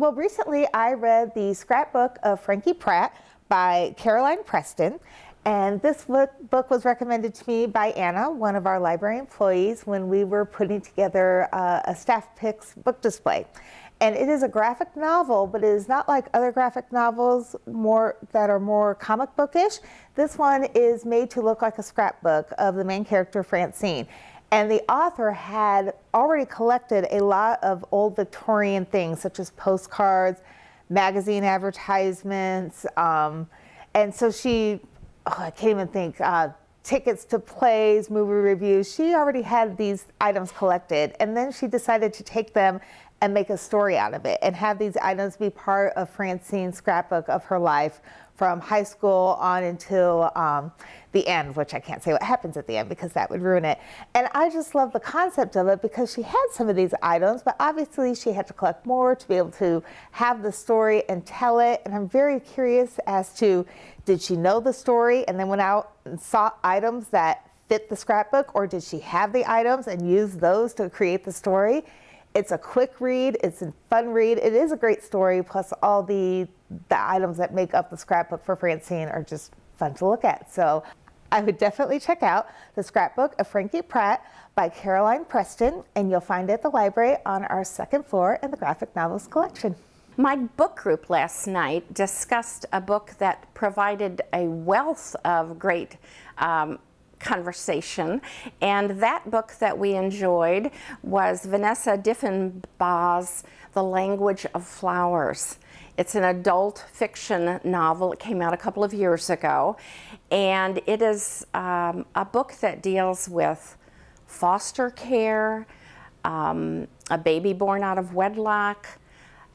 Well, recently I read the Scrapbook of Frankie Pratt by Caroline Preston. And this book was recommended to me by Anna, one of our library employees, when we were putting together a staff picks book display. And it is a graphic novel, but it is not like other graphic novels that are more comic bookish. This one is made to look like a scrapbook of the main character, Francine. And the author had already collected a lot of old Victorian things, such as postcards, magazine advertisements, and so I can't even think, tickets to plays, movie reviews. She already had these items collected, and then she decided to take them and make a story out of it and have these items be part of Francine's scrapbook of her life from high school on until the end, which I can't say what happens at the end because that would ruin it. And I just love the concept of it because she had some of these items, but obviously she had to collect more to be able to have the story and tell it. And I'm very curious as to, did she know the story and then went out and sought items that fit the scrapbook, or did she have the items and use those to create the story? It's a quick read, it's a fun read, it is a great story, plus all the items that make up the scrapbook for Francine are just fun to look at. So I would definitely check out the Scrapbook of Frankie Pratt by Caroline Preston, and you'll find it at the library on our second floor in the graphic novels collection. My book group last night discussed a book that provided a wealth of great conversation, and that book that we enjoyed was Vanessa Diffenbaugh's The Language of Flowers. It's an adult fiction novel. It came out a couple of years ago, and it is a book that deals with foster care, a baby born out of wedlock,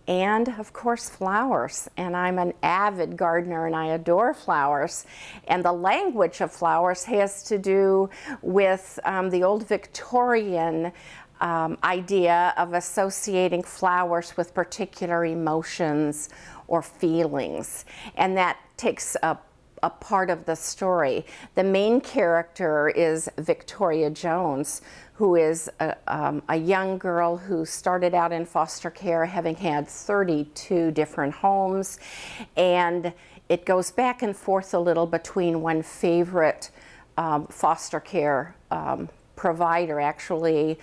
and of course flowers. And I'm an avid gardener and I adore flowers. And the language of flowers has to do with the old Victorian idea of associating flowers with particular emotions or feelings. And that takes a part of the story. The main character is Victoria Jones, who is a young girl who started out in foster care, having had 32 different homes. And it goes back and forth a little between one favorite foster care provider, actually,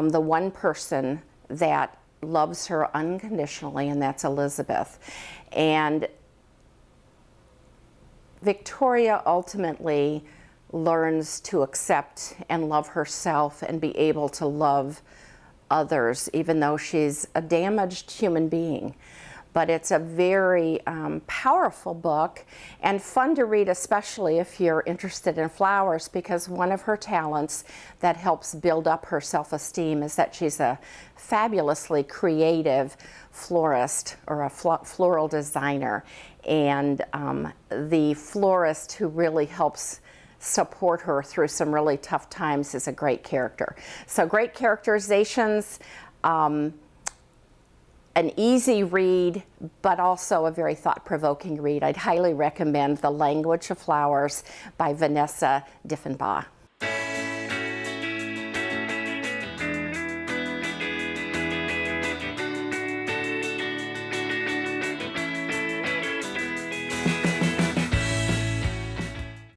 the one person that loves her unconditionally, and that's Elizabeth. And Victoria ultimately learns to accept and love herself and be able to love others, even though she's a damaged human being. But it's a very powerful book and fun to read, especially if you're interested in flowers, because one of her talents that helps build up her self-esteem is that she's a fabulously creative florist or a floral designer. And the florist who really helps support her through some really tough times is a great character. So great characterizations, an easy read, but also a very thought-provoking read. I'd highly recommend The Language of Flowers by Vanessa Diffenbaugh.